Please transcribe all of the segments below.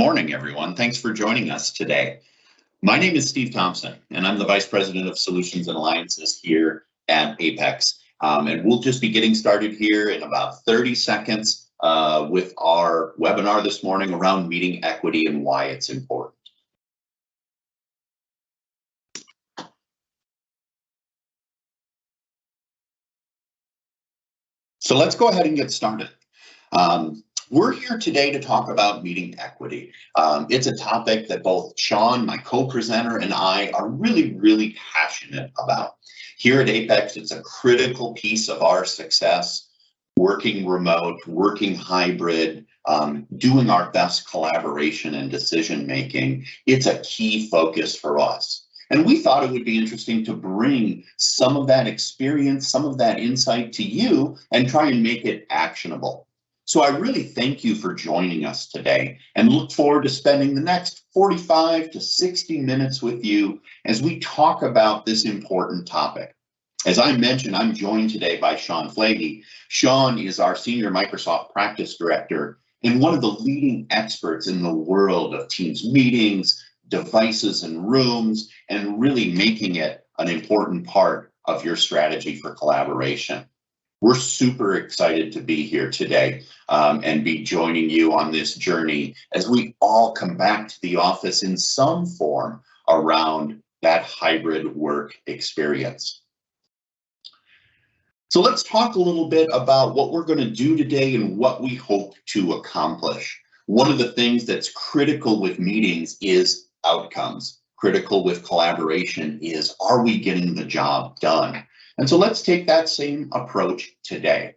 morning, everyone. Thanks for joining us today. My name is Steve Thompson, and I'm the Vice President of Solutions and Alliances here at Apex. And we'll just be getting started here in about 30 seconds with our webinar this morning around meeting equity and why it's important. So let's go ahead and get started. We're here today to talk about meeting equity. It's a topic that both Sean, my co-presenter, and I are really passionate about. Here at Apex, it's a critical piece of our success, working remote, working hybrid, doing our best collaboration and decision making. It's a key focus for us. And we thought it would be interesting to bring some of that experience, some of that insight to you and try and make it actionable. So I really thank you for joining us today and look forward to spending the next 45 to 60 minutes with you as we talk about this important topic. As I mentioned, I'm joined today by Sean Flahey. Sean is our Senior Microsoft Practice Director and one of the leading experts in the world of Teams meetings, devices and rooms, and really making it an important part of your strategy for collaboration. We're super excited to be here today and be joining you on this journey as we all come back to the office in some form around that hybrid work experience. So let's talk a little bit about what we're going to do today and what we hope to accomplish. One of the things that's critical with meetings is outcomes. Critical with collaboration is, are we getting the job done? And so let's take that same approach today.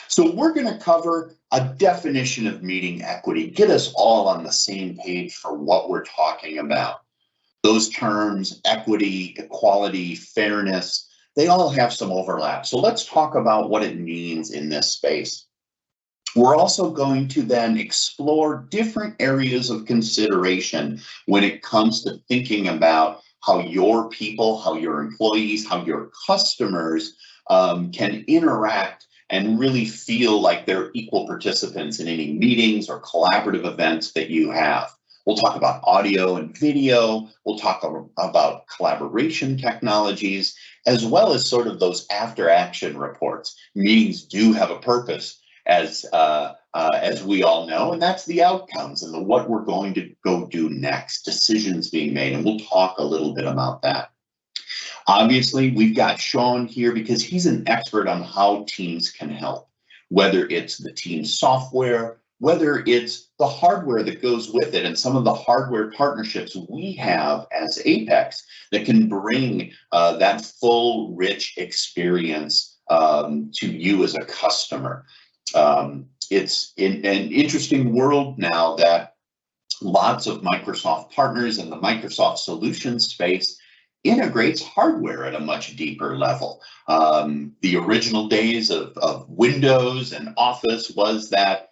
So we're going to cover a definition of meeting equity, get us all on the same page for what we're talking about. Those terms, equity, equality, fairness, they all have some overlap. So let's talk about what it means in this space. We're also going to then explore different areas of consideration when it comes to thinking about how your people, how your employees, how your customers can interact and really feel like they're equal participants in any meetings or collaborative events that you have. We'll talk about audio and video. We'll talk about collaboration technologies, as well as sort of those after action reports. Meetings do have a purpose, as we all know, and that's the outcomes and what we're going to go do next, decisions being made, and we'll talk a little bit about that. Obviously, we've got Sean here because he's an expert on how teams can help, whether it's the team software, whether it's the hardware that goes with it, and some of the hardware partnerships we have as Apex that can bring that full, rich experience to you as a customer. It's in an interesting world now that lots of Microsoft partners in the Microsoft solutions space integrates hardware at a much deeper level. The original days of Windows and Office was that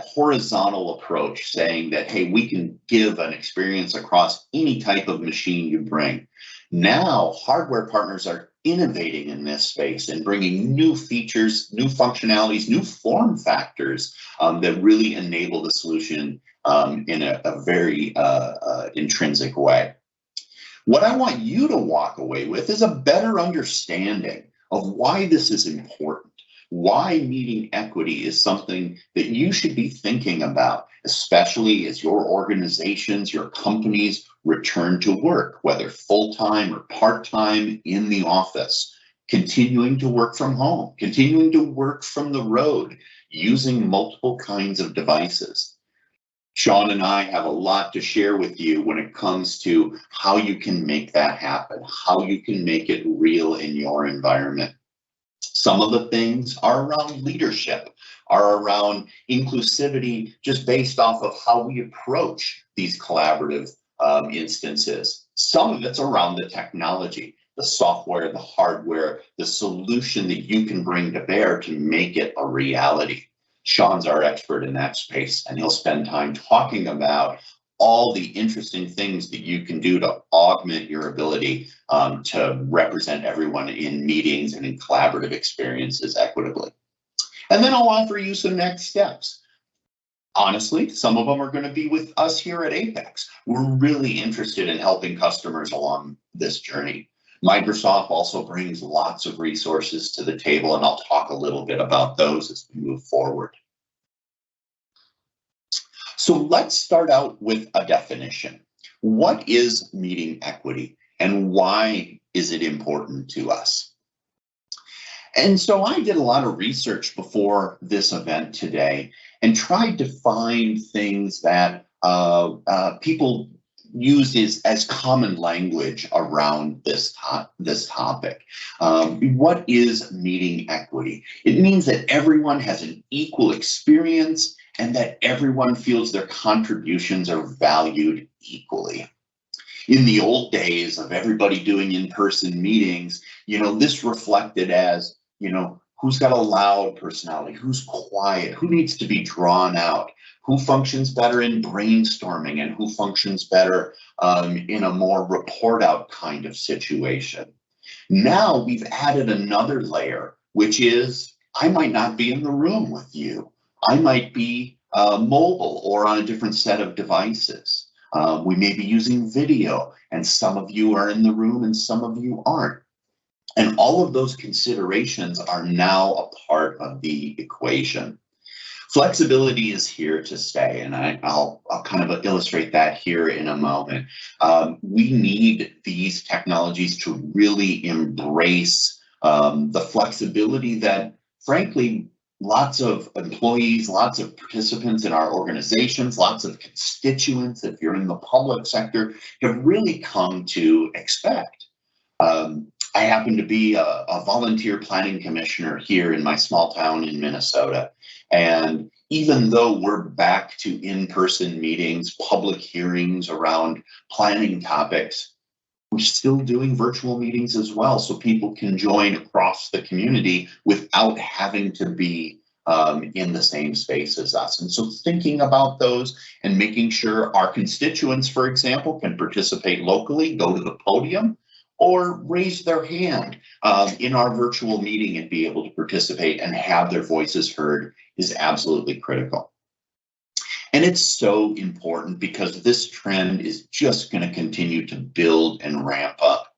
horizontal approach, saying that, hey, we can give an experience across any type of machine you bring. Now, hardware partners are innovating in this space and bringing new features, new functionalities, new form factors that really enable the solution in a very intrinsic way. What I want you to walk away with is a better understanding of why this is important, why meeting equity is something that you should be thinking about, especially as your organizations, your companies return to work, whether full-time or part-time in the office, continuing to work from home, continuing to work from the road, using multiple kinds of devices. Sean and I have a lot to share with you when it comes to how you can make that happen, how you can make it real in your environment. Some of the things are around leadership, are around inclusivity, just based off of how we approach these collaborative instances. Some of it's around the technology, the software, the hardware, the solution that you can bring to bear to make it a reality. Sean's our expert in that space, and he'll spend time talking about all the interesting things that you can do to augment your ability to represent everyone in meetings and in collaborative experiences equitably. And then I'll offer you some next steps. Honestly, some of them are going to be with us here at Apex. We're really interested in helping customers along this journey. Microsoft also brings lots of resources to the table, and I'll talk a little bit about those as we move forward. So let's start out with a definition. What is meeting equity, and why is it important to us? And so I did a lot of research before this event today and tried to find things that people use as common language around this topic. What is meeting equity? It means that everyone has an equal experience and that everyone feels their contributions are valued equally. In the old days of everybody doing in-person meetings, this reflected as, who's got a loud personality, who's quiet, who needs to be drawn out, who functions better in brainstorming, and who functions better in a more report out kind of situation. Now we've added another layer, which is I might not be in the room with you. I might be mobile or on a different set of devices. We may be using video, and some of you are in the room and some of you aren't. And all of those considerations are now a part of the equation. Flexibility is here to stay, and I'll kind of illustrate that here in a moment. We need these technologies to really embrace the flexibility that, frankly, lots of employees, lots of participants in our organizations, lots of constituents, if you're in the public sector, have really come to expect. I happen to be a volunteer planning commissioner here in my small town in Minnesota. And even though we're back to in-person meetings, public hearings around planning topics, we're still doing virtual meetings as well, so people can join across the community without having to be in the same space as us. And so thinking about those and making sure our constituents, for example, can participate locally, go to the podium, or raise their hand in our virtual meeting and be able to participate and have their voices heard is absolutely critical. And it's so important because this trend is just going to continue to build and ramp up.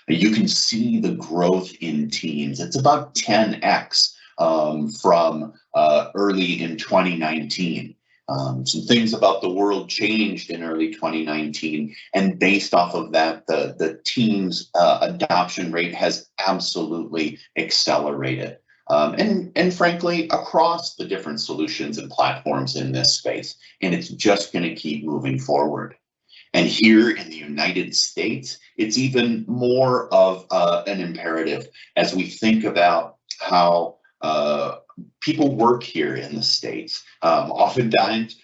You can see the growth in teams. It's about 10x from early in 2019. Some things about the world changed in early 2019, and based off of that, the team's adoption rate has absolutely accelerated. And frankly, across the different solutions and platforms in this space, and it's just going to keep moving forward. And here in the United States, it's even more of an imperative as we think about how people work here in the States. Oftentimes,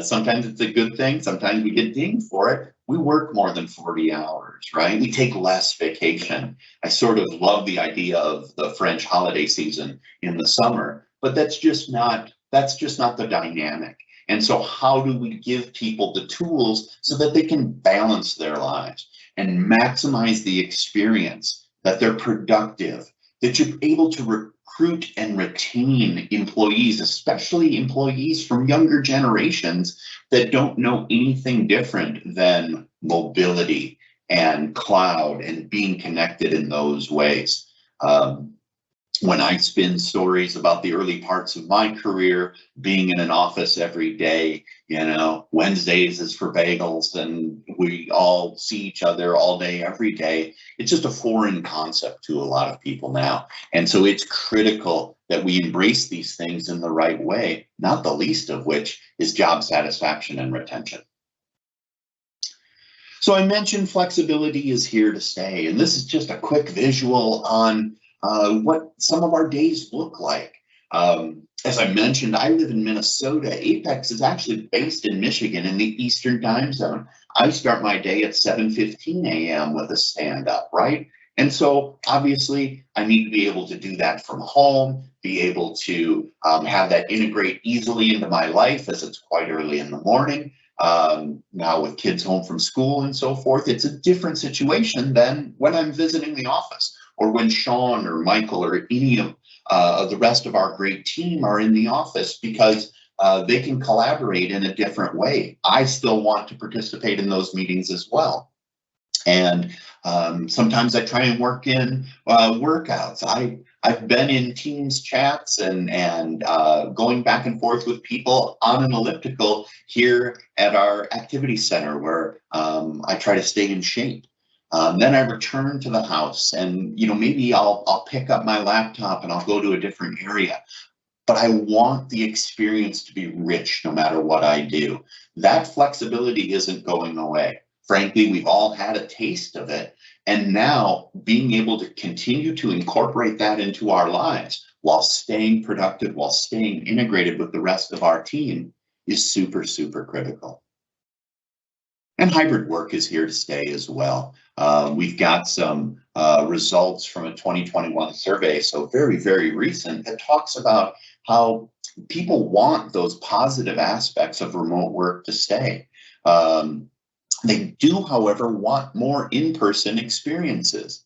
sometimes it's a good thing. Sometimes we get dinged for it. We work more than 40 hours, right? We take less vacation. I sort of love the idea of the French holiday season in the summer, but that's just not the dynamic. And so how do we give people the tools so that they can balance their lives and maximize the experience, that they're productive, that you're able to recruit and retain employees, especially employees from younger generations that don't know anything different than mobility and cloud and being connected in those ways. When I spin stories about the early parts of my career, being in an office every day, Wednesdays is for bagels and we all see each other all day, every day. It's just a foreign concept to a lot of people now. And so it's critical that we embrace these things in the right way, not the least of which is job satisfaction and retention. So I mentioned flexibility is here to stay, and this is just a quick visual on what some of our days look like. As I mentioned, I live in Minnesota. Apex is actually based in Michigan in the Eastern time zone. I start my day at 7:15 a.m. with a stand-up, right? And so obviously I need to be able to do that from home, be able to have that integrate easily into my life as it's quite early in the morning. Now with kids home from school and so forth, it's a different situation than when I'm visiting the office, or when Sean or Michael or any of the rest of our great team are in the office, because they can collaborate in a different way. I still want to participate in those meetings as well. And sometimes I try and work in workouts. I've been in Teams chats and going back and forth with people on an elliptical here at our activity center where I try to stay in shape. Then I return to the house and, you know, maybe I'll pick up my laptop and I'll go to a different area. But I want the experience to be rich no matter what I do. That flexibility isn't going away. Frankly, we've all had a taste of it. And now being able to continue to incorporate that into our lives while staying productive, while staying integrated with the rest of our team is super, super critical. And hybrid work is here to stay as well. We've got some results from a 2021 survey, so very, very recent, that talks about how people want those positive aspects of remote work to stay. They do, however, want more in-person experiences.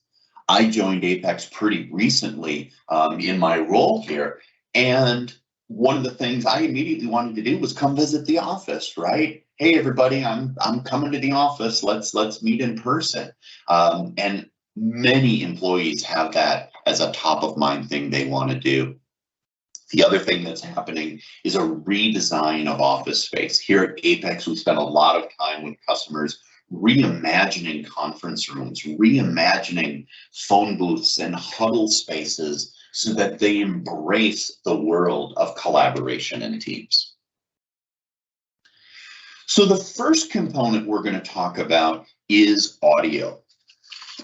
I joined Apex pretty recently in my role here, and one of the things I immediately wanted to do was come visit the office, right? Hey, everybody, I'm coming to the office. Let's meet in person. And many employees have that as a top of mind thing they want to do. The other thing that's happening is a redesign of office space. Here at Apex, we spend a lot of time with customers reimagining conference rooms, reimagining phone booths and huddle spaces so that they embrace the world of collaboration in teams. So the first component we're going to talk about is audio.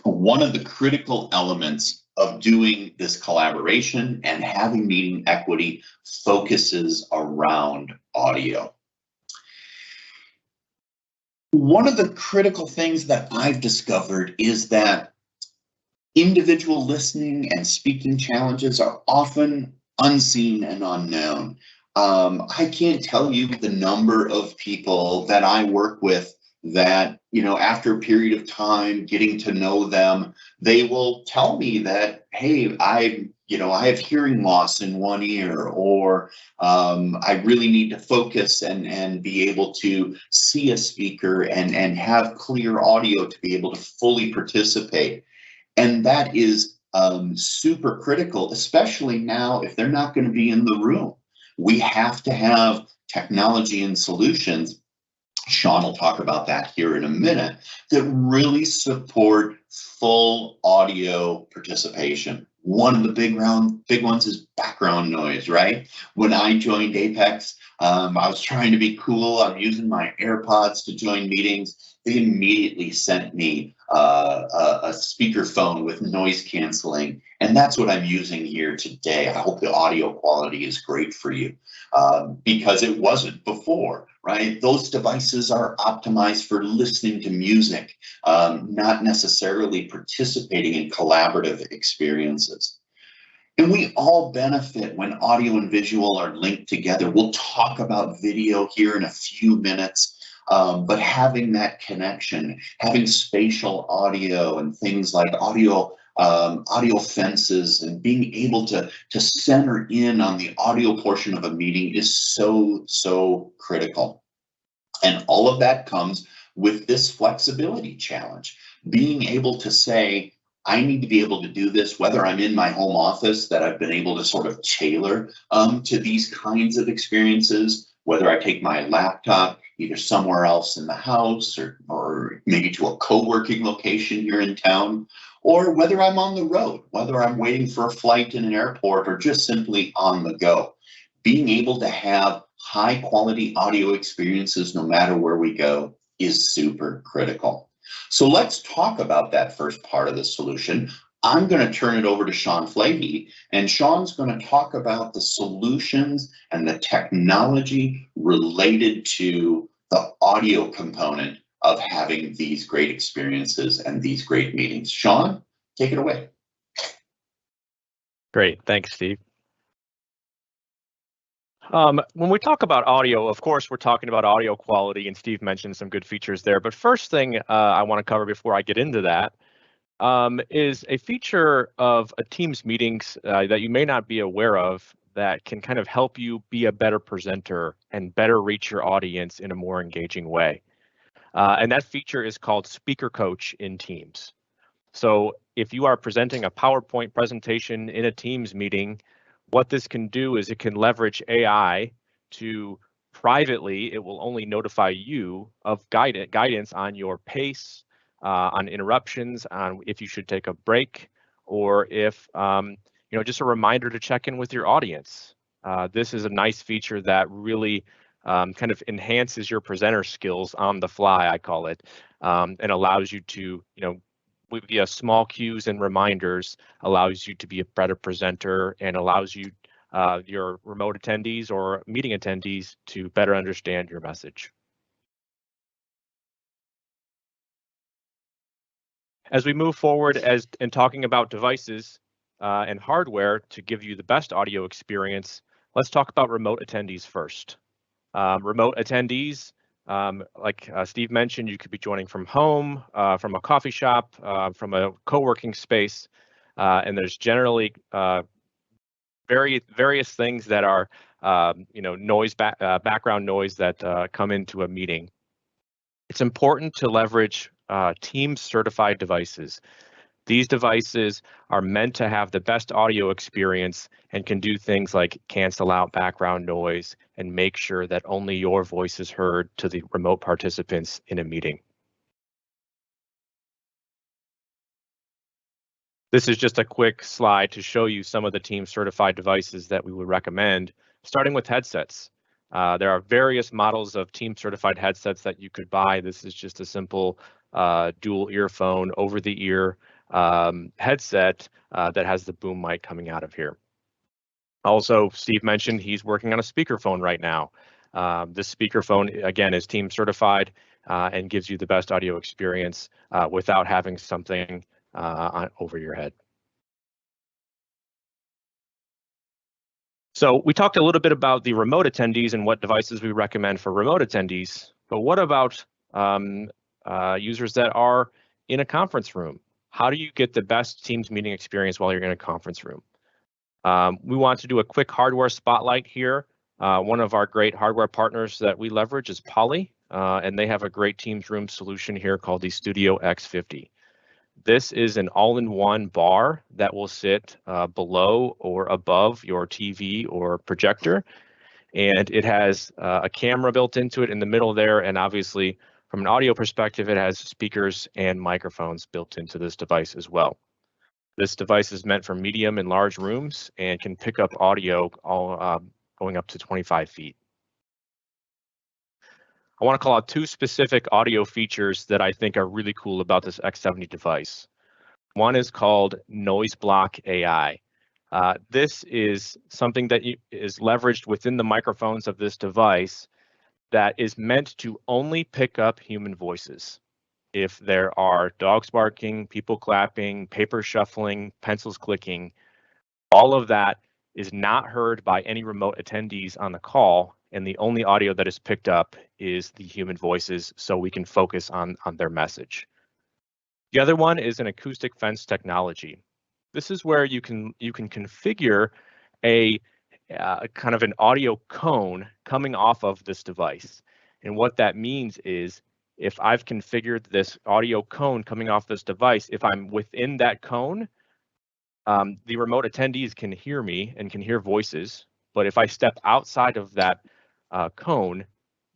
One of the critical elements of doing this collaboration and having meeting equity focuses around audio. One of the critical things that I've discovered is that individual listening and speaking challenges are often unseen and unknown. I can't tell you the number of people that I work with that, you know, after a period of time getting to know them, they will tell me that, hey, I have hearing loss in one ear, or I really need to focus and be able to see a speaker and have clear audio to be able to fully participate. And that is super critical, especially now if they're not going to be in the room. We have to have technology and solutions, Sean will talk about that here in a minute, that really support full audio participation. One of the big ones is background noise, right? When I joined Apex, I was trying to be cool. I'm using my AirPods to join meetings. They immediately sent me a speakerphone with noise canceling, and that's what I'm using here today. I hope the audio quality is great for you, because it wasn't before, right? Those devices are optimized for listening to music, not necessarily participating in collaborative experiences. And we all benefit when audio and visual are linked together. We'll talk about video here in a few minutes. But having that connection, having spatial audio and things like audio fences, and being able to center in on the audio portion of a meeting is so critical. And all of that comes with this flexibility challenge, being able to say, I need to be able to do this, whether I'm in my home office that I've been able to sort of tailor to these kinds of experiences, whether I take my laptop either somewhere else in the house or maybe to a co-working location here in town, or whether I'm on the road, whether I'm waiting for a flight in an airport or just simply on the go. Being able to have high quality audio experiences no matter where we go is super critical. So let's talk about that first part of the solution. I'm going to turn it over to Sean Flahey, and Sean's going to talk about the solutions and the technology related to the audio component of having these great experiences and these great meetings. Sean, take it away. Great, thanks, Steve. When we talk about audio, of course, we're talking about audio quality, and Steve mentioned some good features there. But first thing I want to cover before I get into that is a feature of a Teams meetings that you may not be aware of, that can kind of help you be a better presenter and better reach your audience in a more engaging way. And that feature is called Speaker Coach in Teams. So if you are presenting a PowerPoint presentation in a Teams meeting, what this can do is it can leverage AI to privately, it will only notify you of guidance on your pace, on interruptions, on if you should take a break, or if, just a reminder to check in with your audience. This is a nice feature that really kind of enhances your presenter skills on the fly, I call it, and allows you to, via small cues and reminders, allows you to be a better presenter and allows you, your remote attendees or meeting attendees, to better understand your message. As we move forward in talking about devices and hardware to give you the best audio experience, let's talk about remote attendees first. Remote attendees, like Steve mentioned, you could be joining from home, from a coffee shop, from a co-working space, and there's generally various things that are, background noise that come into a meeting. It's important to leverage Teams certified devices. These devices are meant to have the best audio experience and can do things like cancel out background noise and make sure that only your voice is heard to the remote participants in a meeting. This is just a quick slide to show you some of the Teams certified devices that we would recommend, starting with headsets. There are various models of Teams certified headsets that you could buy. This is just a simple dual earphone over the ear headset that has the boom mic coming out of here. Also, Steve mentioned he's working on a speakerphone right now. This speakerphone, again, is Teams certified and gives you the best audio experience without having something over your head. So we talked a little bit about the remote attendees and what devices we recommend for remote attendees, but what about users that are in a conference room? How do you get the best Teams meeting experience while you're in a conference room? We want to do a quick hardware spotlight here. One of our great hardware partners that we leverage is Poly, and they have a great Teams room solution here called the Studio X50. This is an all-in-one bar that will sit below or above your TV or projector, and it has a camera built into it in the middle there, and obviously from an audio perspective, it has speakers and microphones built into this device as well. This device is meant for medium and large rooms and can pick up audio all going up to 25 feet. I want to call out two specific audio features that I think are really cool about this X70 device. One is called Noise Block AI. This is something that is leveraged within the microphones of this device that is meant to only pick up human voices. If there are dogs barking, people clapping, paper shuffling, pencils clicking, all of that is not heard by any remote attendees on the call, and the only audio that is picked up is the human voices, so we can focus on their message. The other one is an acoustic fence technology. This is where you can configure a kind of an audio cone coming off of this device. And what that means is if I've configured this audio cone coming off this device, if I'm within that cone, the remote attendees can hear me and can hear voices. But if I step outside of that cone,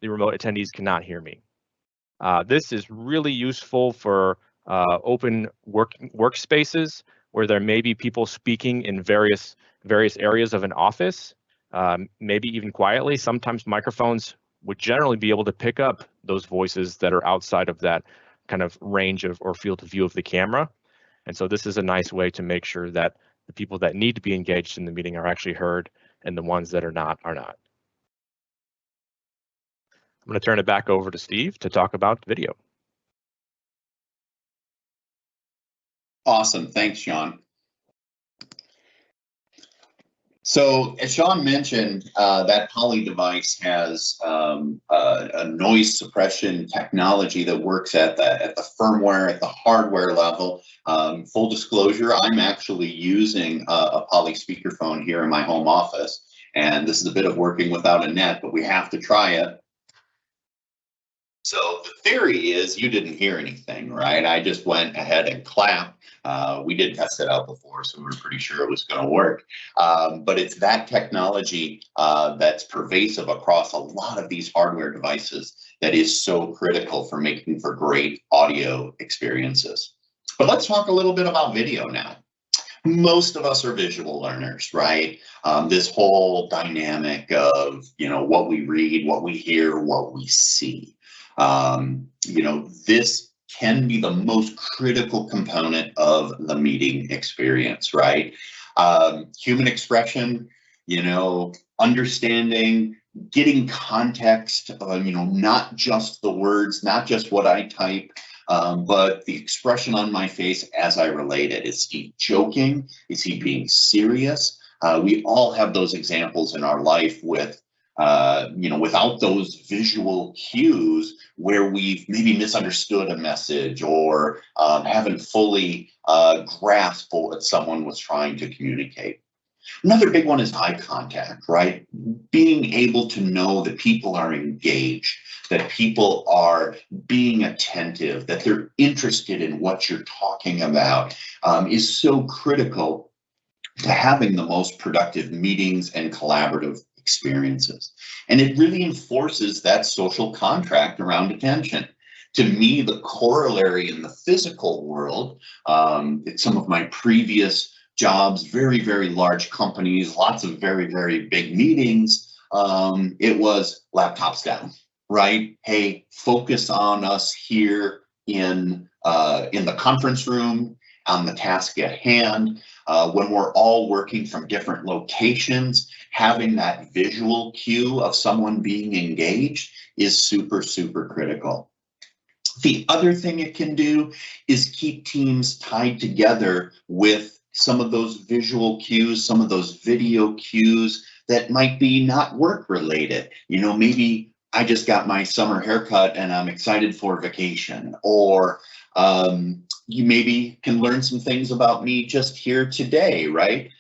the remote attendees cannot hear me. This is really useful for open workspaces where there may be people speaking in various areas of an office, maybe even quietly. Sometimes microphones would generally be able to pick up those voices that are outside of that kind of range of or field of view of the camera. And so this is a nice way to make sure that the people that need to be engaged in the meeting are actually heard, and the ones that are not are not. I'm going to turn it back over to Steve to talk about video. Awesome. Thanks, Sean. So as Sean mentioned, that Poly device has a noise suppression technology that works at the firmware, at the hardware level. Full disclosure, I'm actually using a Poly speakerphone here in my home office. And this is a bit of working without a net, but we have to try it. So the theory is you didn't hear anything, right? I just went ahead and clapped. We did test it out before, so we were pretty sure it was going to work. But it's that technology that's pervasive across a lot of these hardware devices that is so critical for making for great audio experiences. But let's talk a little bit about video now. Most of us are visual learners, right? This whole dynamic of, what we read, what we hear, what we see. This can be the most critical component of the meeting experience, right? Human expression, understanding, getting context, not just the words, not just what I type, but the expression on my face as I relate it. Is he joking? Is he being serious? We all have those examples in our life with, without those visual cues where we've maybe misunderstood a message or haven't fully grasped what someone was trying to communicate. Another big one is eye contact, right? Being able to know that people are engaged, that people are being attentive, that they're interested in what you're talking about is so critical to having the most productive meetings and collaborative experiences. And it really enforces that social contract around attention. To me, the corollary in the physical world, it's some of my previous jobs, very, very large companies, lots of very, very big meetings. It was laptops down, right? Hey, focus on us here in the conference room, on the task at hand. When we're all working from different locations, having that visual cue of someone being engaged is super, super critical. The other thing it can do is keep teams tied together with some of those visual cues, some of those video cues that might be not work related. Maybe I just got my summer haircut and I'm excited for vacation, or you maybe can learn some things about me just here today, right?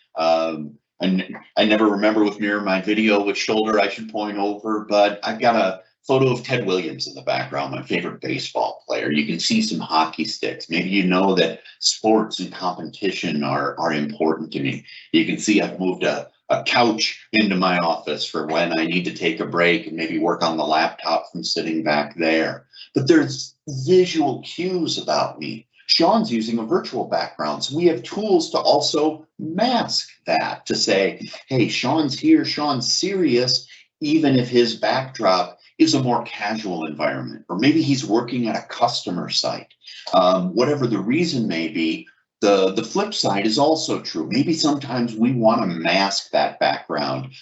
And I never remember with mirror my video which shoulder I should point over, but I've got a photo of Ted Williams in the background, my favorite baseball player. You can see some hockey sticks. Maybe you know that sports and competition are important to me. You can see I've moved a couch into my office for when I need to take a break and maybe work on the laptop from sitting back there. But there's visual cues about me. Sean's using a virtual background, so we have tools to also mask that, to say, hey, Sean's here, Sean's serious, even if his backdrop is a more casual environment, or maybe he's working at a customer site. Whatever the reason may be, the flip side is also true. Maybe sometimes we want to mask that background,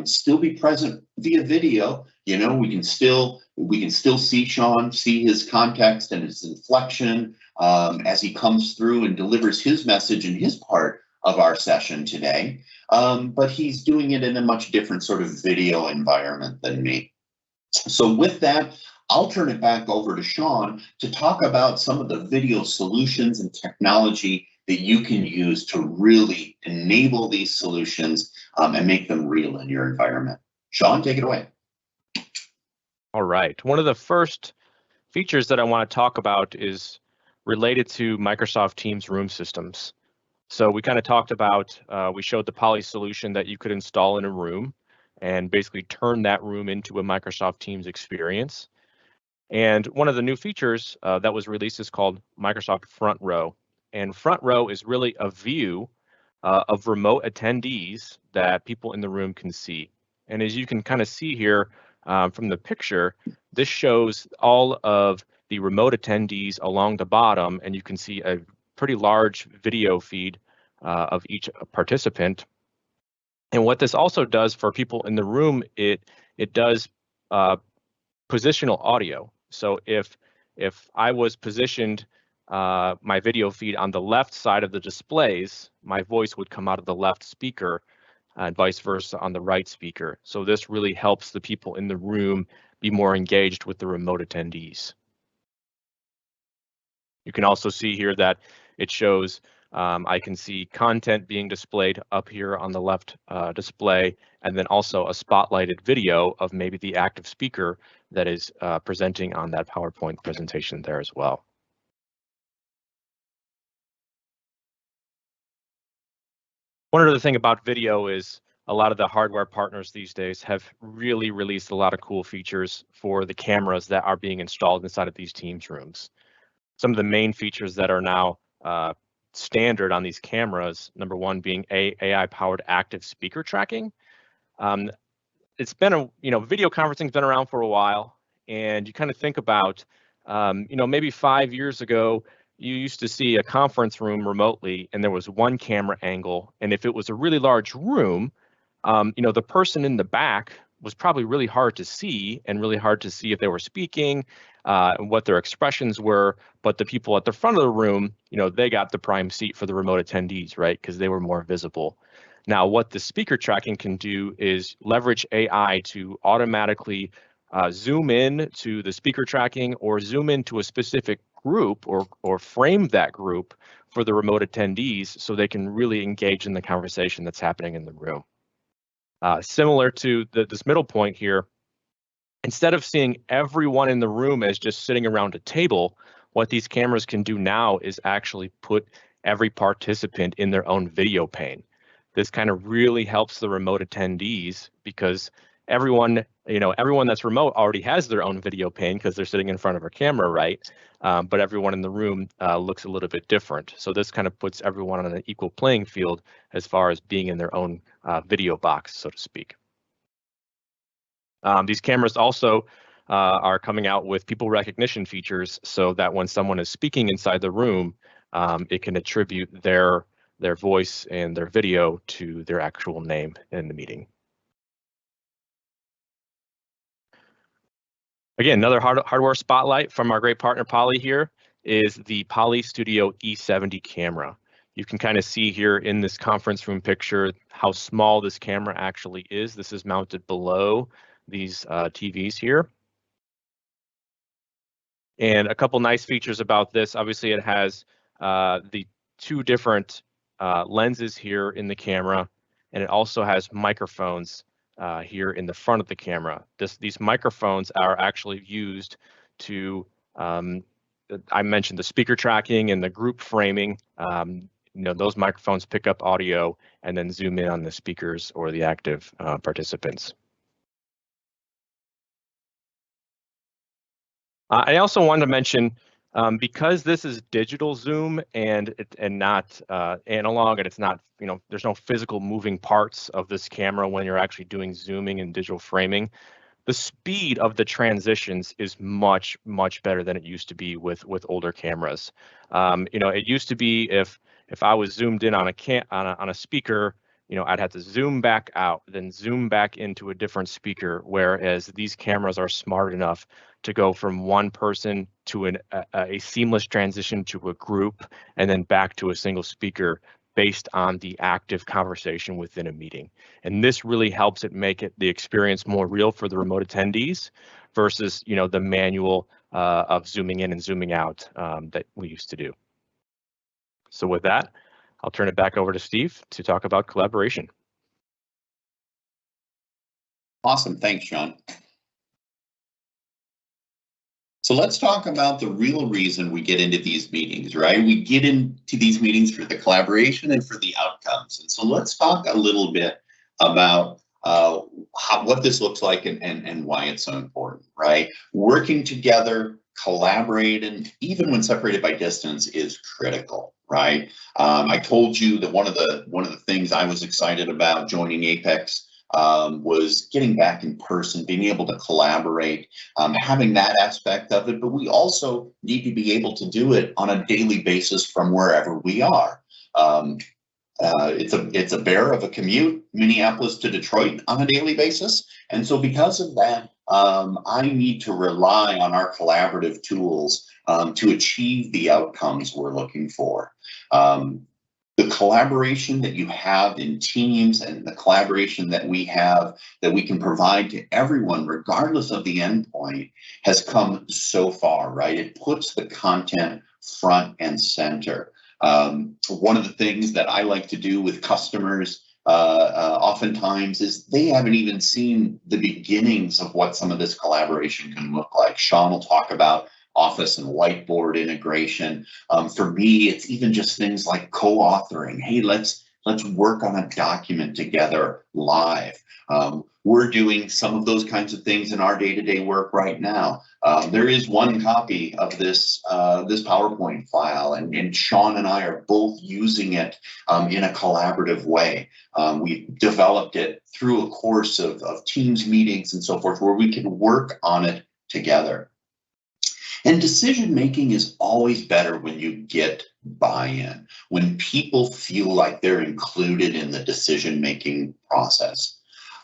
still be present via video. We can still see Sean, see his context and his inflection as he comes through and delivers his message in his part of our session today. But he's doing it in a much different sort of video environment than me. So with that, I'll turn it back over to Sean to talk about some of the video solutions and technology that you can use to really enable these solutions and make them real in your environment. Sean, take it away. All right. One of the first features that I want to talk about is related to Microsoft Teams room systems. So we kind of talked about, we showed the Poly solution that you could install in a room and basically turn that room into a Microsoft Teams experience. And one of the new features that was released is called Microsoft Front Row. And Front Row is really a view of remote attendees that people in the room can see. And as you can kind of see here from the picture, this shows all of the remote attendees along the bottom, and you can see a pretty large video feed of each participant. And what this also does for people in the room, it does positional audio. So if I was positioned my video feed on the left side of the displays, my voice would come out of the left speaker and vice versa on the right speaker. So this really helps the people in the room be more engaged with the remote attendees. You can also see here that it shows I can see content being displayed up here on the left display, and then also a spotlighted video of maybe the active speaker that is presenting on that PowerPoint presentation there as well. One other thing about video is a lot of the hardware partners these days have really released a lot of cool features for the cameras that are being installed inside of these Teams rooms. Some of the main features that are now standard on these cameras, number one being AI-powered active speaker tracking. It's been video conferencing's been around for a while, and you kind of think about, maybe 5 years ago, you used to see a conference room remotely and there was one camera angle. And if it was a really large room, the person in the back was probably really hard to see and really hard to see if they were speaking and what their expressions were. But the people at the front of the room, they got the prime seat for the remote attendees, right? Because they were more visible. Now, what the speaker tracking can do is leverage AI to automatically zoom in to the speaker tracking or zoom into a specific group or frame that group for the remote attendees so they can really engage in the conversation that's happening in the room. Similar to this middle point here, instead of seeing everyone in the room as just sitting around a table, what these cameras can do now is actually put every participant in their own video pane. This kind of really helps the remote attendees because everyone that's remote already has their own video pane because they're sitting in front of a camera, right? But everyone in the room looks a little bit different. So this kind of puts everyone on an equal playing field as far as being in their own video box, so to speak. These cameras also are coming out with people recognition features so that when someone is speaking inside the room, it can attribute their voice and their video to their actual name in the meeting. Again, another hardware spotlight from our great partner Poly here is the Poly Studio E70 camera. You can kind of see here in this conference room picture how small this camera actually is. This is mounted below these TVs here. And a couple nice features about this, obviously it has the two different lenses here in the camera, and it also has microphones here in the front of the camera. These microphones are actually used to, I mentioned the speaker tracking and the group framing. Those microphones pick up audio and then zoom in on the speakers or the active participants. I also wanted to mention, because this is digital zoom and not analog, and it's not, there's no physical moving parts of this camera when you're actually doing zooming and digital framing. The speed of the transitions is much better than it used to be with older cameras. It used to be if I was zoomed in on a speaker, I'd have to zoom back out, then zoom back into a different speaker, whereas these cameras are smart enough to go from one person to a seamless transition to a group and then back to a single speaker based on the active conversation within a meeting. And this really helps it make the experience more real for the remote attendees versus, the manual of zooming in and zooming out that we used to do. So with that, I'll turn it back over to Steve to talk about collaboration. Awesome, thanks, Sean. So let's talk about the real reason we get into these meetings, right? We get into these meetings for the collaboration and for the outcomes. And so let's talk a little bit about what this looks like and why it's so important, right? Working together, collaborating, even when separated by distance, is critical, right? I told you that one of the things I was excited about joining Apex was getting back in person, being able to collaborate, having that aspect of it, but we also need to be able to do it on a daily basis from wherever we are. It's a bear of a commute, Minneapolis to Detroit, on a daily basis, and so because of that, I need to rely on our collaborative tools to achieve the outcomes we're looking for. The collaboration that you have in teams and the collaboration that we have that we can provide to everyone, regardless of the endpoint, has come so far, right? It puts the content front and center. One of the things that I like to do with customers oftentimes is they haven't even seen the beginnings of what some of this collaboration can look like. Sean will talk about Office and Whiteboard integration. For me, it's even just things like co-authoring. Hey, let's work on a document together live. We're doing some of those kinds of things in our day-to-day work right now. There is one copy of this this PowerPoint file, and Sean and I are both using it in a collaborative way. We developed it through a course of Teams meetings and so forth, where we can work on it together. And decision making is always better when you get buy-in, when people feel like they're included in the decision making process.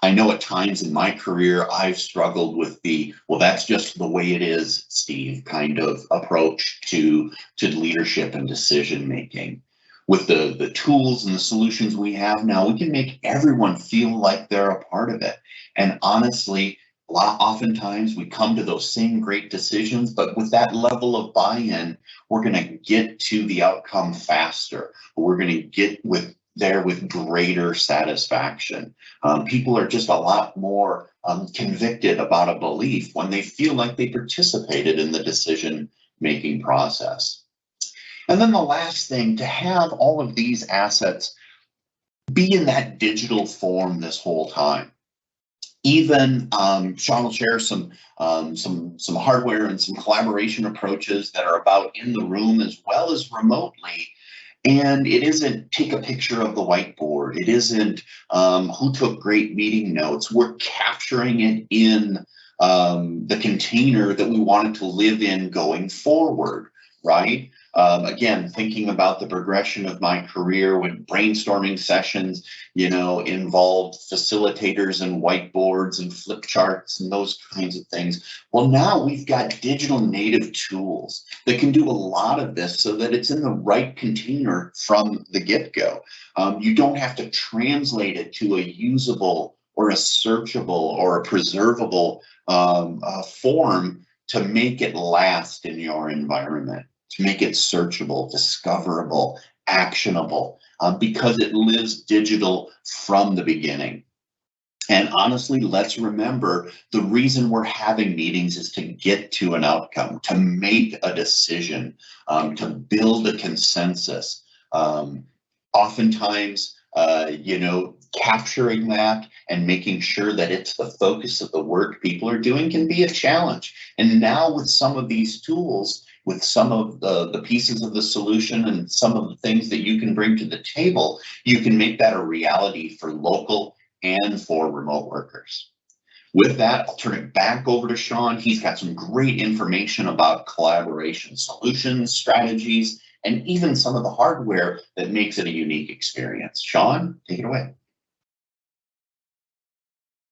I know at times in my career, I've struggled with the, well, that's just the way it is, Steve, kind of approach to leadership and decision making. With the tools and the solutions we have now, we can make everyone feel like they're a part of it. And honestly, oftentimes we come to those same great decisions, but with that level of buy-in, we're going to get to the outcome faster. We're going to get there with greater satisfaction. People are just a lot more convicted about a belief when they feel like they participated in the decision-making process. And then the last thing, to have all of these assets be in that digital form this whole time. Even Sean will share some hardware and some collaboration approaches that are about in the room as well as remotely. And it isn't take a picture of the whiteboard. It isn't who took great meeting notes. We're capturing it in the container that we wanted to live in going forward, right? Again, thinking about the progression of my career when brainstorming sessions, involved facilitators and whiteboards and flip charts and those kinds of things. Well, now we've got digital native tools that can do a lot of this so that it's in the right container from the get-go. You don't have to translate it to a usable or a searchable or a preservable form to make it last in your environment, to make it searchable, discoverable, actionable, because it lives digital from the beginning. And honestly, let's remember the reason we're having meetings is to get to an outcome, to make a decision, to build a consensus. Oftentimes, capturing that and making sure that it's the focus of the work people are doing can be a challenge. And now with some of these tools, with some of the pieces of the solution and some of the things that you can bring to the table, you can make that a reality for local and for remote workers. With that, I'll turn it back over to Sean. He's got some great information about collaboration solutions, strategies, and even some of the hardware that makes it a unique experience. Sean, take it away.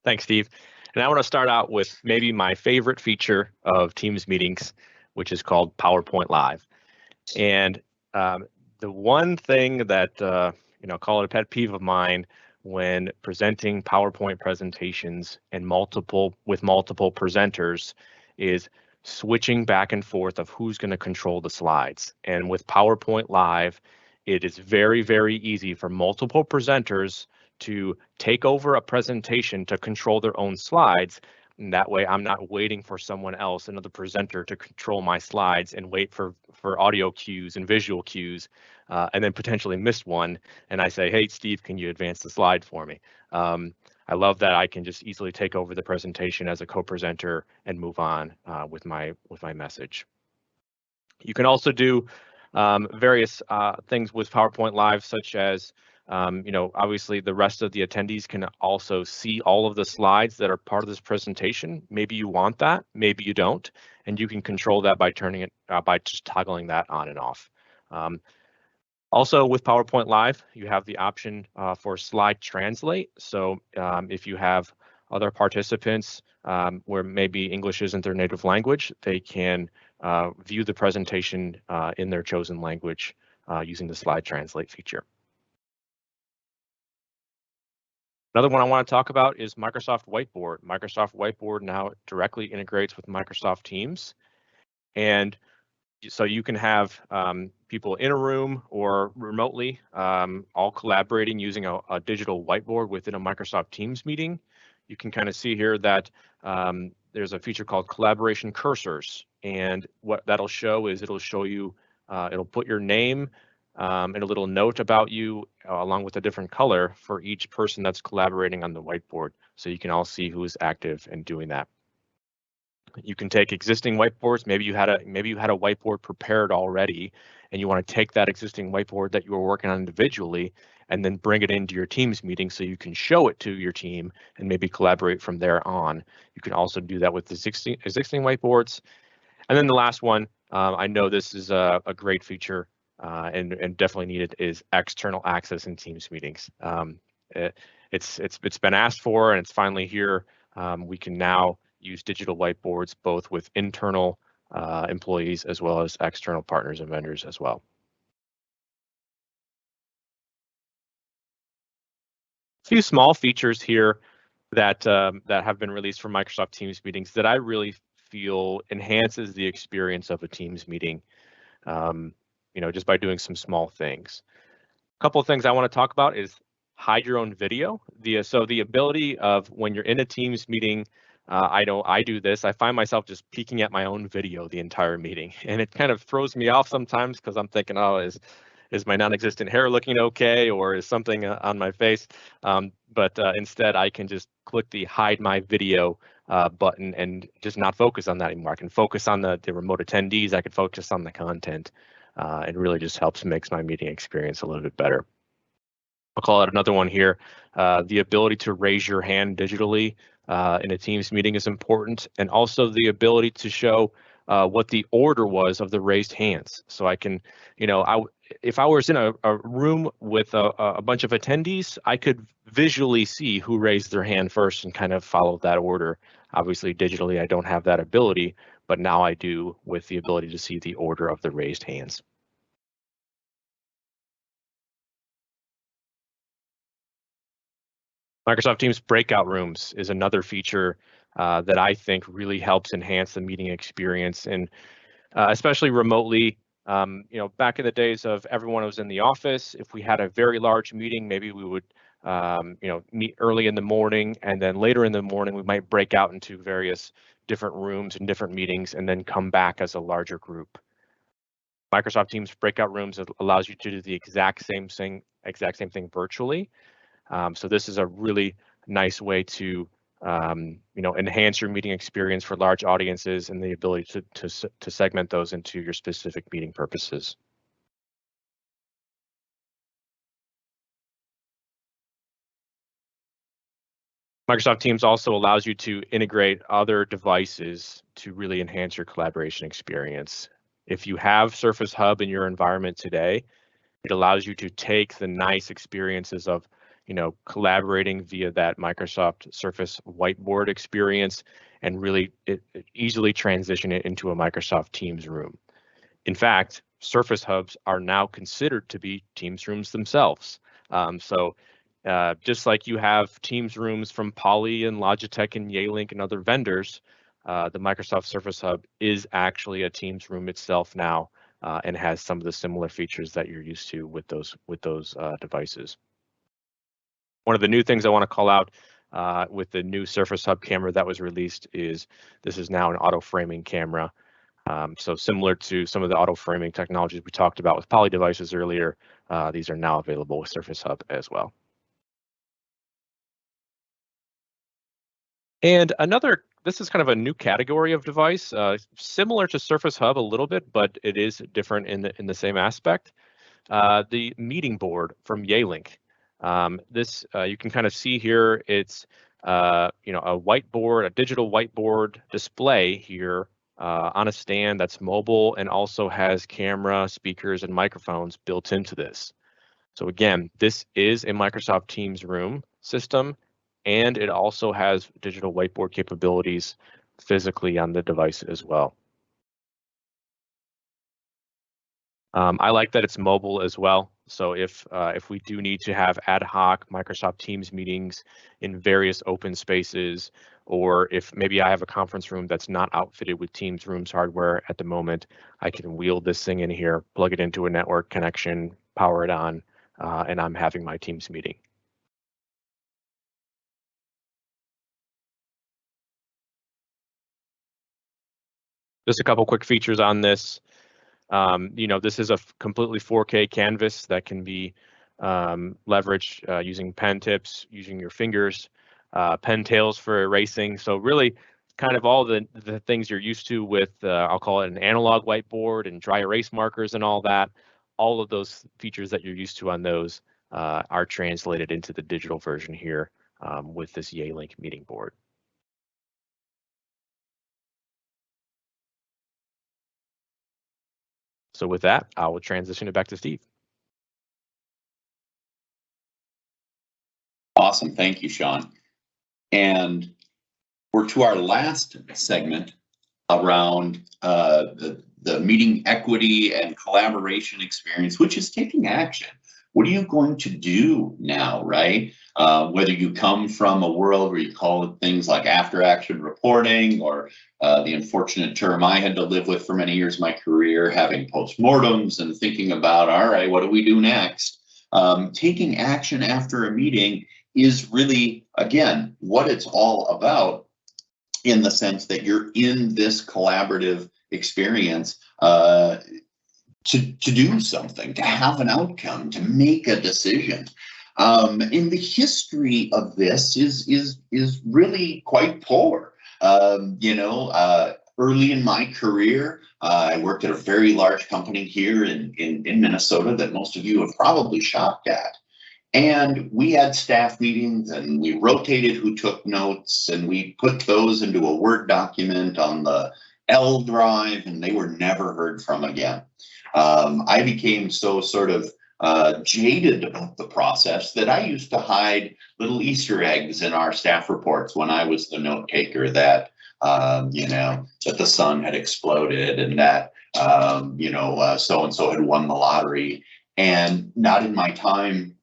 Thanks, Steve. And I want to start out with maybe my favorite feature of Teams meetings, which is called PowerPoint Live. And the one thing that, call it a pet peeve of mine when presenting PowerPoint presentations and with multiple presenters is switching back and forth of who's going to control the slides. And with PowerPoint Live, it is very, very easy for multiple presenters to take over a presentation to control their own slides. And that way I'm not waiting for someone else, another presenter, to control my slides and wait for audio cues and visual cues, and then potentially miss one. And I say, hey, Steve, can you advance the slide for me? I love that I can just easily take over the presentation as a co-presenter and move on with my message. You can also do various things with PowerPoint Live, such as obviously the rest of the attendees can also see all of the slides that are part of this presentation. Maybe you want that, maybe you don't, and you can control that by turning it by just toggling that on and off. Also with PowerPoint Live, you have the option for slide translate. So if you have other participants where maybe English isn't their native language, they can view the presentation in their chosen language using the slide translate feature. Another one I want to talk about is Microsoft Whiteboard. Microsoft Whiteboard now directly integrates with Microsoft Teams. And So you can have people in a room or remotely, all collaborating using a digital whiteboard within a Microsoft Teams meeting. You can kind of see here that there's a feature called collaboration cursors, and what that'll show is it'll show you, it'll put your name and a little note about you along with a different color for each person that's collaborating on the whiteboard, so you can all see who is active and doing that. You can take existing whiteboards. Maybe you had a whiteboard prepared already, and you want to take that existing whiteboard that you were working on individually and then bring it into your Teams meeting so you can show it to your team and maybe collaborate from there on. You can also do that with the existing whiteboards. And then the last one, I know this is a great feature and definitely needed, is external access in Teams meetings. It's been asked for and it's finally here. We can now use digital whiteboards both with internal employees as well as external partners and vendors as well. A few small features here that have been released from Microsoft Teams meetings that I really feel enhances the experience of a Teams meeting, just by doing some small things. A couple of things I want to talk about is hide your own video. So the ability of, when you're in a Teams meeting, I do this. I find myself just peeking at my own video the entire meeting, and it kind of throws me off sometimes because I'm thinking, oh, is my non-existent hair looking okay, or is something on my face? But instead, I can just click the hide my video button and just not focus on that anymore. I can focus on the remote attendees. I can focus on the content. It really just makes my meeting experience a little bit better. I'll call out another one here. The ability to raise your hand digitally in a Teams meeting is important, and also the ability to show what the order was of the raised hands. So I can, if I was in a room with a bunch of attendees, I could visually see who raised their hand first and kind of follow that order. Obviously, digitally, I don't have that ability, but now I do with the ability to see the order of the raised hands. Microsoft Teams breakout rooms is another feature that I think really helps enhance the meeting experience, and especially remotely. Back in the days of everyone was in the office, if we had a very large meeting, maybe we would meet early in the morning, and then later in the morning we might break out into various different rooms and different meetings and then come back as a larger group. Microsoft Teams breakout rooms allows you to do the exact same thing virtually. So this is a really nice way to enhance your meeting experience for large audiences and the ability to segment those into your specific meeting purposes. Microsoft Teams also allows you to integrate other devices to really enhance your collaboration experience. If you have Surface Hub in your environment today, it allows you to take the nice experiences of collaborating via that Microsoft Surface Whiteboard experience and really easily transition it into a Microsoft Teams room. In fact, Surface Hubs are now considered to be Teams rooms themselves. Just like you have Teams rooms from Poly and Logitech and Yealink and other vendors, the Microsoft Surface Hub is actually a Teams room itself now and has some of the similar features that you're used to with those devices. One of the new things I want to call out with the new Surface Hub camera that was released is this is now an auto framing camera. So similar to some of the auto framing technologies we talked about with Poly devices earlier, these are now available with Surface Hub as well. And this is kind of a new category of device, similar to Surface Hub a little bit, but it is different in the same aspect. The meeting board from Yealink. This you can kind of see here. It's a whiteboard, a digital whiteboard display here on a stand that's mobile and also has camera, speakers, and microphones built into this. So again, this is a Microsoft Teams room system, and it also has digital whiteboard capabilities physically on the device as well. I like that it's mobile as well. So if we do need to have ad hoc Microsoft Teams meetings in various open spaces, or if maybe I have a conference room that's not outfitted with Teams Rooms hardware at the moment, I can wheel this thing in here, plug it into a network connection, power it on, and I'm having my Teams meeting. Just a couple quick features on this. This is a completely 4K canvas that can be leveraged using pen tips, using your fingers, pen tails for erasing. So really kind of all the things you're used to with, I'll call it an analog whiteboard and dry erase markers and all that. All of those features that you're used to on those are translated into the digital version here with this Yealink meeting board. So with that, I will transition it back to Steve. Awesome. Thank you, Sean. And we're to our last segment around the meeting equity and collaboration experience, which is taking action. What are you going to do now, right? Whether you come from a world where you call it things like after action reporting, or the unfortunate term I had to live with for many years of my career, having postmortems and thinking about, all right, what do we do next? Taking action after a meeting is really, again, what it's all about, in the sense that you're in this collaborative experience to do something, to have an outcome, to make a decision. And the history of this is really quite poor. Early in my career, I worked at a very large company here in Minnesota that most of you have probably shopped at. And we had staff meetings and we rotated who took notes, and we put those into a Word document on the L drive, and they were never heard from again. I became so sort of jaded about the process that I used to hide little Easter eggs in our staff reports when I was the note taker, that that the sun had exploded and that so and so had won the lottery. And not in my time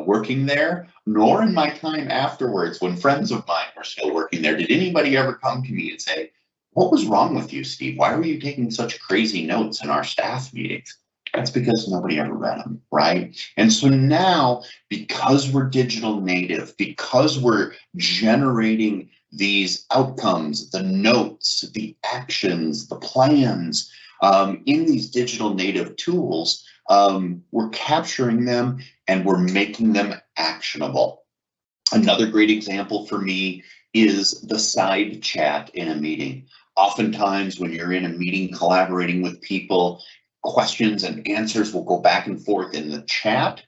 working there, nor in my time afterwards when friends of mine were still working there, did anybody ever come to me and say, "What was wrong with you, Steve? Why were you taking such crazy notes in our staff meetings?" That's because nobody ever read them, right? And so now, because we're digital native, because we're generating these outcomes, the notes, the actions, the plans in these digital native tools, we're capturing them and we're making them actionable. Another great example for me is the side chat in a meeting. Oftentimes when you're in a meeting collaborating with people, questions and answers will go back and forth in the chat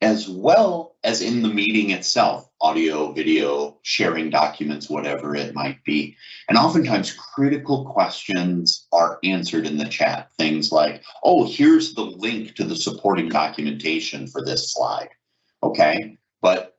as well as in the meeting itself, audio, video, sharing documents, whatever it might be. And oftentimes critical questions are answered in the chat. Things like, oh, here's the link to the supporting documentation for this slide. Okay, but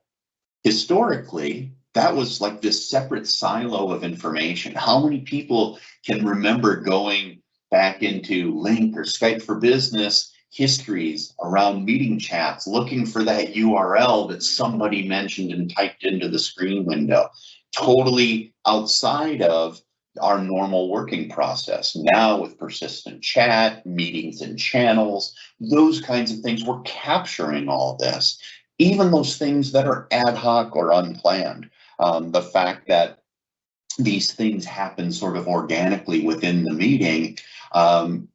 historically, that was like this separate silo of information. How many people can remember going back into Link or Skype for Business histories around meeting chats, looking for that URL that somebody mentioned and typed into the screen window, totally outside of our normal working process? Now with persistent chat, meetings and channels, those kinds of things, we're capturing all this, even those things that are ad hoc or unplanned. The fact that these things happen sort of organically within the meeting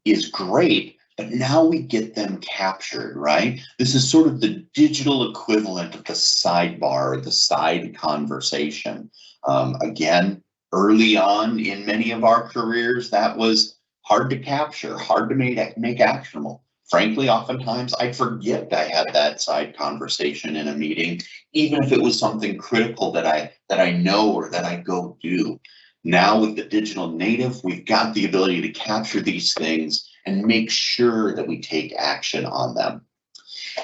is great. But now we get them captured, right? This is sort of the digital equivalent of the sidebar, the side conversation. Again, early on in many of our careers, that was hard to capture, hard to make actionable. Frankly, oftentimes I'd forget I had that side conversation in a meeting, even if it was something critical that I know or that I go do. Now with the digital native, we've got the ability to capture these things and make sure that we take action on them.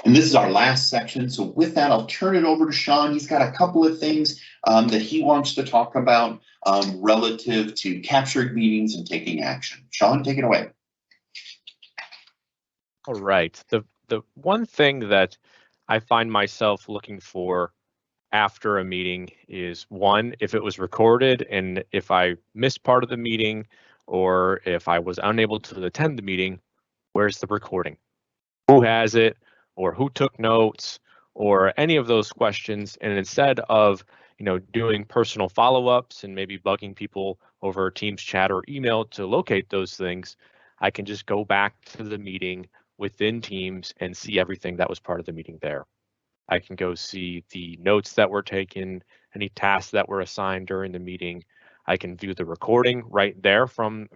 And this is our last section. So with that, I'll turn it over to Sean. He's got a couple of things that he wants to talk about relative to captured meetings and taking action. Sean, take it away. All right. The one thing that I find myself looking for after a meeting is, one, if it was recorded and if I missed part of the meeting or if I was unable to attend the meeting, where's the recording? Who has it, or who took notes, or any of those questions? And instead of doing personal follow-ups and maybe bugging people over Teams chat or email to locate those things, I can just go back to the meeting within Teams and see everything that was part of the meeting there. I can go see the notes that were taken, any tasks that were assigned during the meeting. I can view the recording right there from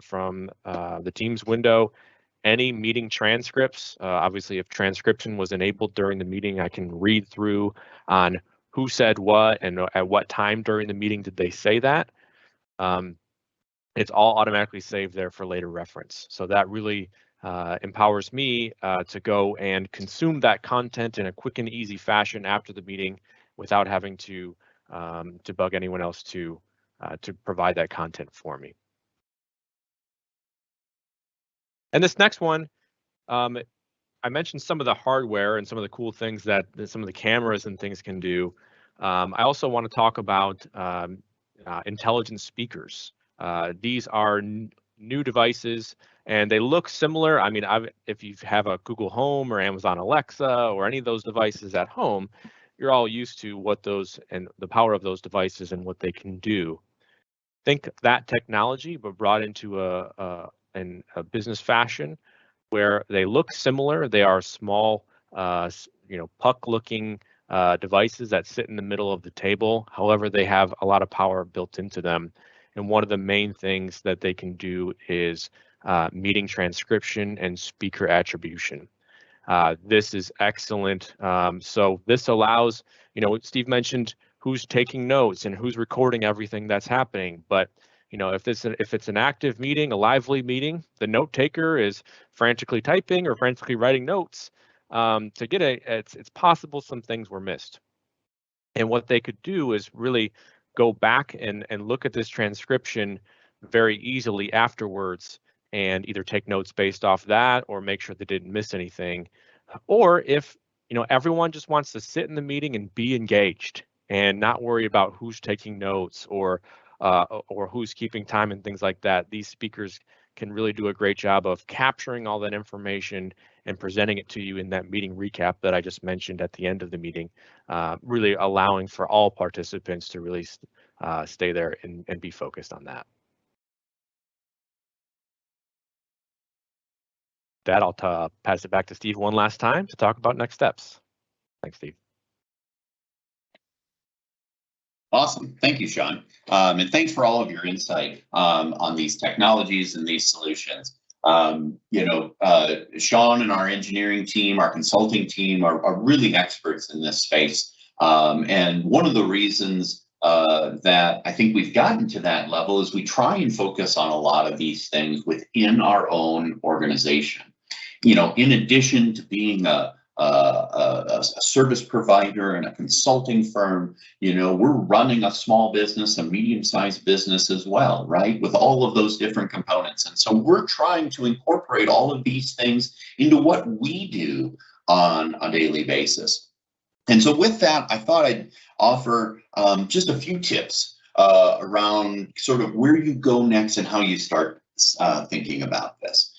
the Teams window. Any meeting transcripts, obviously if transcription was enabled during the meeting, I can read through on who said what and at what time during the meeting did they say that. It's all automatically saved there for later reference. So that really empowers me to go and consume that content in a quick and easy fashion after the meeting without having to bug anyone else to provide that content for me. And this next one, I mentioned some of the hardware and some of the cool things that some of the cameras and things can do. I also want to talk about intelligent speakers. These are new devices and they look similar. I mean, if you have a Google Home or Amazon Alexa or any of those devices at home, you're all used to what those and the power of those devices and what they can do. Think that technology, but brought into a business fashion where they look similar. They are small, puck-looking devices that sit in the middle of the table. However, they have a lot of power built into them. And one of the main things that they can do is meeting transcription and speaker attribution. This is excellent. So this allows, Steve mentioned who's taking notes and who's recording everything that's happening. But if it's an active meeting, a lively meeting, the note taker is frantically typing or frantically writing notes. It's possible some things were missed. And what they could do is really go back and look at this transcription very easily afterwards and either take notes based off that or make sure they didn't miss anything. Or if everyone just wants to sit in the meeting and be engaged and not worry about who's taking notes or who's keeping time and things like that, these speakers can really do a great job of capturing all that information and presenting it to you in that meeting recap that I just mentioned at the end of the meeting, really allowing for all participants to really stay there and be focused on that. That I'll pass it back to Steve one last time to talk about next steps. Thanks, Steve. Awesome. Thank you, Sean. And thanks for all of your insight on these technologies and these solutions. Sean and our engineering team, our consulting team are really experts in this space. And one of the reasons that I think we've gotten to that level is we try and focus on a lot of these things within our own organization. In addition to being a service provider and a consulting firm, we're running a small business, a medium-sized business as well, right? With all of those different components. And so we're trying to incorporate all of these things into what we do on a daily basis. And so with that, I thought I'd offer just a few tips around sort of where you go next and how you start thinking about this.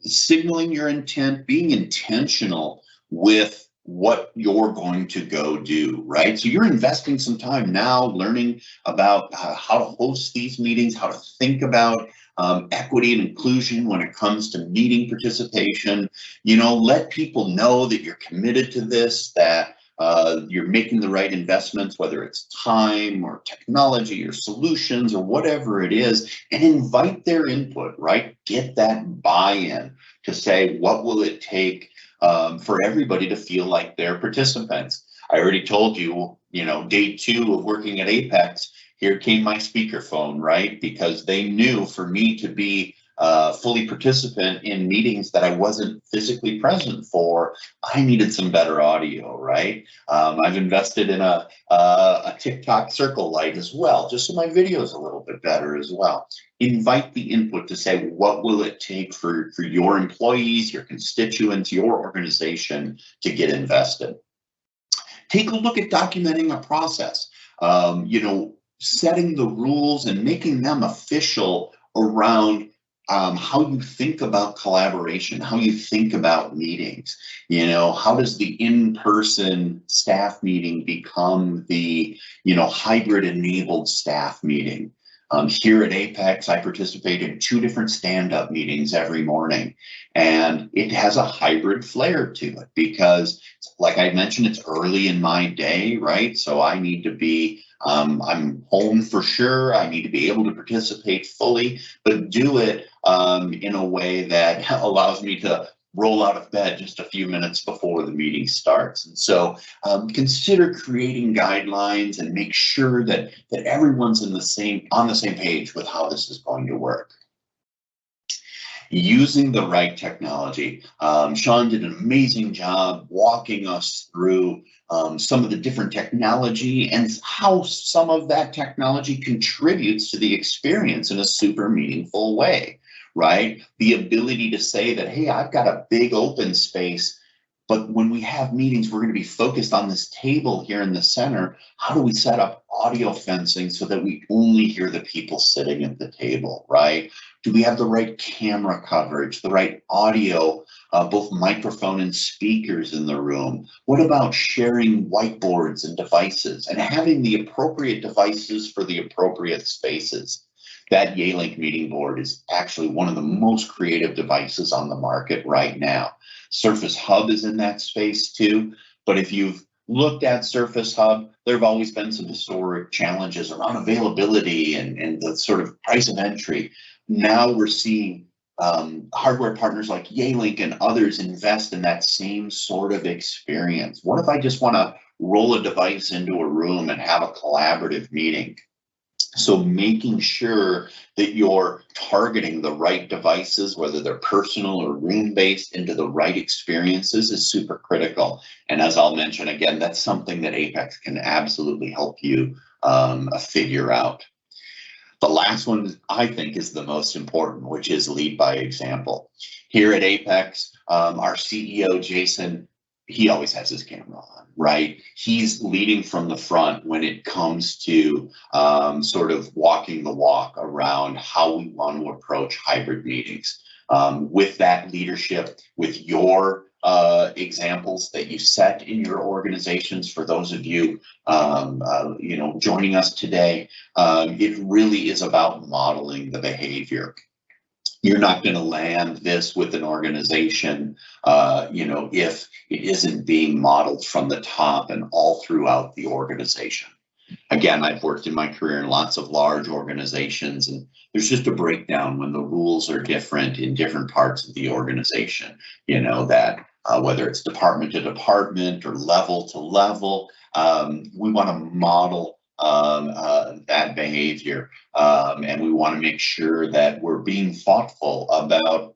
Signaling your intent, being intentional with what you're going to go do, right? So you're investing some time now learning about how to host these meetings, how to think about equity and inclusion when it comes to meeting participation. Let people know that you're committed to this, that you're making the right investments, whether it's time or technology or solutions or whatever it is, and invite their input, right? Get that buy-in to say, what will it take for everybody to feel like they're participants? I already told you, day 2 of working at Apex, here came my speakerphone, right? Because they knew for me to be fully participant in meetings that I wasn't physically present for, I needed some better audio, right? I've invested in a TikTok circle light as well, just so my video is a little bit better as well. Invite the input to say, what will it take for your employees, your constituents, your organization to get invested? Take a look at documenting a process, setting the rules and making them official around how you think about collaboration, how you think about meetings. How does the in-person staff meeting become the, hybrid enabled staff meeting? Here at Apex, I participate in 2 different stand-up meetings every morning, and it has a hybrid flair to it because, like I mentioned, it's early in my day, right? So I need to be, I'm home for sure. I need to be able to participate fully, but do it in a way that allows me to roll out of bed just a few minutes before the meeting starts. And so consider creating guidelines and make sure that everyone's on the same page with how this is going to work. Using the right technology. Sean did an amazing job walking us through some of the different technology and how some of that technology contributes to the experience in a super meaningful way. Right? The ability to say that, hey, I've got a big open space, but when we have meetings, we're going to be focused on this table here in the center. How do we set up audio fencing so that we only hear the people sitting at the table, right? Do we have the right camera coverage, the right audio, both microphone and speakers in the room? What about sharing whiteboards and devices and having the appropriate devices for the appropriate spaces? That Yealink meeting board is actually one of the most creative devices on the market right now. Surface Hub is in that space too, but if you've looked at Surface Hub, there have always been some historic challenges around availability and the sort of price of entry. Now we're seeing hardware partners like Yealink and others invest in that same sort of experience. What if I just want to roll a device into a room and have a collaborative meeting? So making sure that you're targeting the right devices, whether they're personal or room-based, into the right experiences is super critical. And as I'll mention again, that's something that Apex can absolutely help you figure out. The last one, I think, is the most important, which is lead by example. Here at Apex, our CEO, Jason, he always has his camera on, right? He's leading from the front when it comes to sort of walking the walk around how we want to approach hybrid meetings. With that leadership, with your examples that you set in your organizations, for those of you, joining us today, it really is about modeling the behavior. You're not going to land this with an organization, if it isn't being modeled from the top and all throughout the organization. Again, I've worked in my career in lots of large organizations, and there's just a breakdown when the rules are different in different parts of the organization, that whether it's department to department or level to level, we want to model that behavior, and we want to make sure that we're being thoughtful about,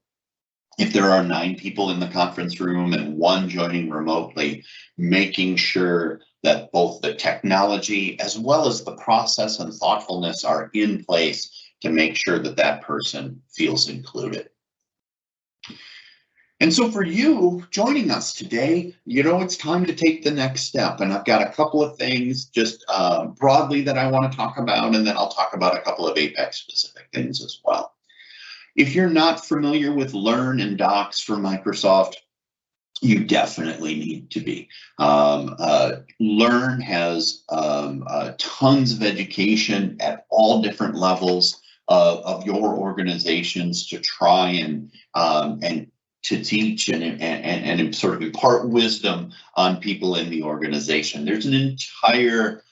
if there are 9 people in the conference room and 1 joining remotely, making sure that both the technology as well as the process and thoughtfulness are in place to make sure that that person feels included. And so for you joining us today, it's time to take the next step. And I've got a couple of things just broadly that I want to talk about, and then I'll talk about a couple of Apex specific things as well. If you're not familiar with Learn and Docs for Microsoft, you definitely need to be. Learn has tons of education at all different levels of your organizations to try and to teach and sort of impart wisdom on people in the organization. There's an entire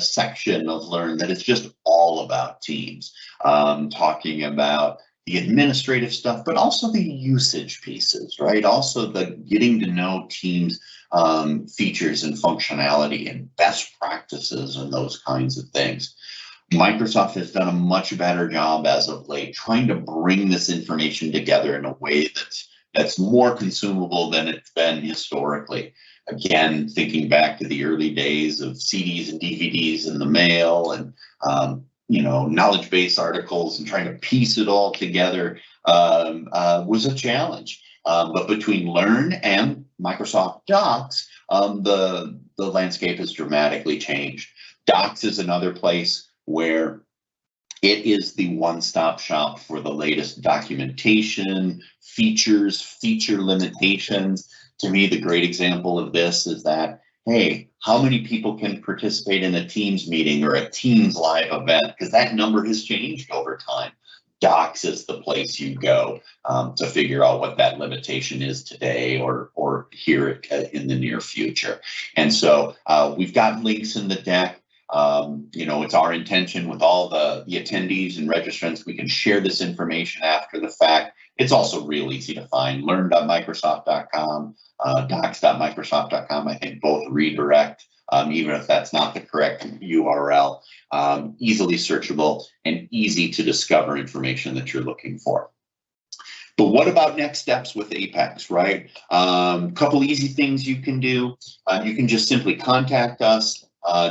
section of Learn that is just all about teams, talking about the administrative stuff, but also the usage pieces, right? Also the getting to know teams features and functionality and best practices and those kinds of things. Microsoft has done a much better job as of late trying to bring this information together in a way that's more consumable than it's been historically. Again, thinking back to the early days of CDs and DVDs in the mail and knowledge base articles and trying to piece it all together was a challenge. But between Learn and Microsoft Docs, the the landscape has dramatically changed. Docs is another place where it is the one-stop shop for the latest documentation, features, feature limitations. To me, the great example of this is that, hey, how many people can participate in a Teams meeting or a Teams live event? Because that number has changed over time. Docs is the place you go to figure out what that limitation is today or here in the near future. And so we've got links in the deck. You know, it's our intention with all the attendees and registrants, we can share this information after the fact. It's also real easy to find. Learn.microsoft.com, docs.microsoft.com, I think both redirect, even if that's not the correct URL. Easily searchable and easy to discover information that you're looking for. But what about next steps with Apex, right? Couple easy things you can do. You can just simply contact us,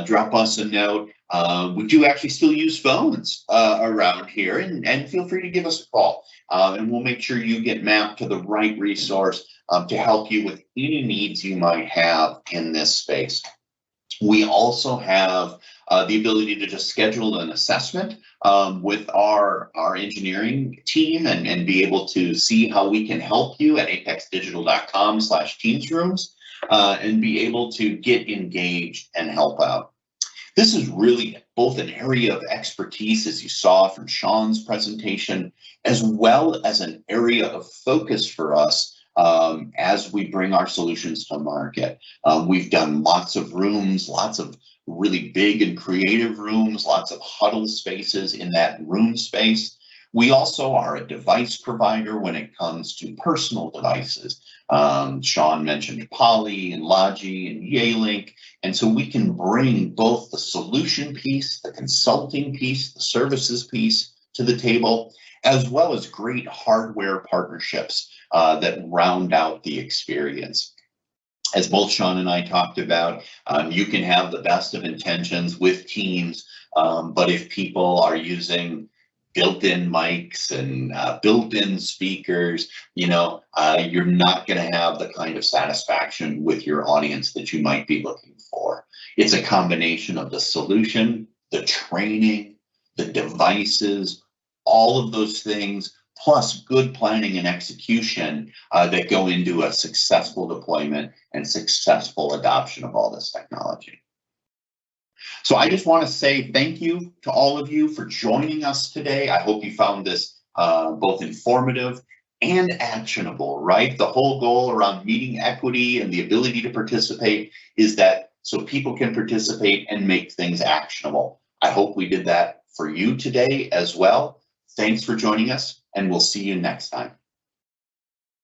drop us a note. We do actually still use phones around here, and feel free to give us a call. And we'll make sure you get mapped to the right resource to help you with any needs you might have in this space. We also have the ability to just schedule an assessment with our engineering team and be able to see how we can help you at apexdigital.com/teamsrooms and be able to get engaged and help out. This is really both an area of expertise, as you saw from Sean's presentation, as well as an area of focus for us as we bring our solutions to market. We've done lots of rooms, lots of really big and creative rooms, lots of huddle spaces in that room space. We also are a device provider when it comes to personal devices. Sean mentioned Poly and Logi and Yealink, and so we can bring both the solution piece, the consulting piece, the services piece to the table, as well as great hardware partnerships that round out the experience. As both Sean and I talked about, you can have the best of intentions with Teams, but if people are using built-in mics and built-in speakers, you know, you're not going to have the kind of satisfaction with your audience that you might be looking for. It's a combination of the solution, the training, the devices, all of those things, plus good planning and execution that go into a successful deployment and successful adoption of all this technology. So I just want to say thank you to all of you for joining us today. I hope you found this both informative and actionable, right? The whole goal around meeting equity and the ability to participate is that so people can participate and make things actionable. I hope we did that for you today as well. Thanks for joining us, and we'll see you next time.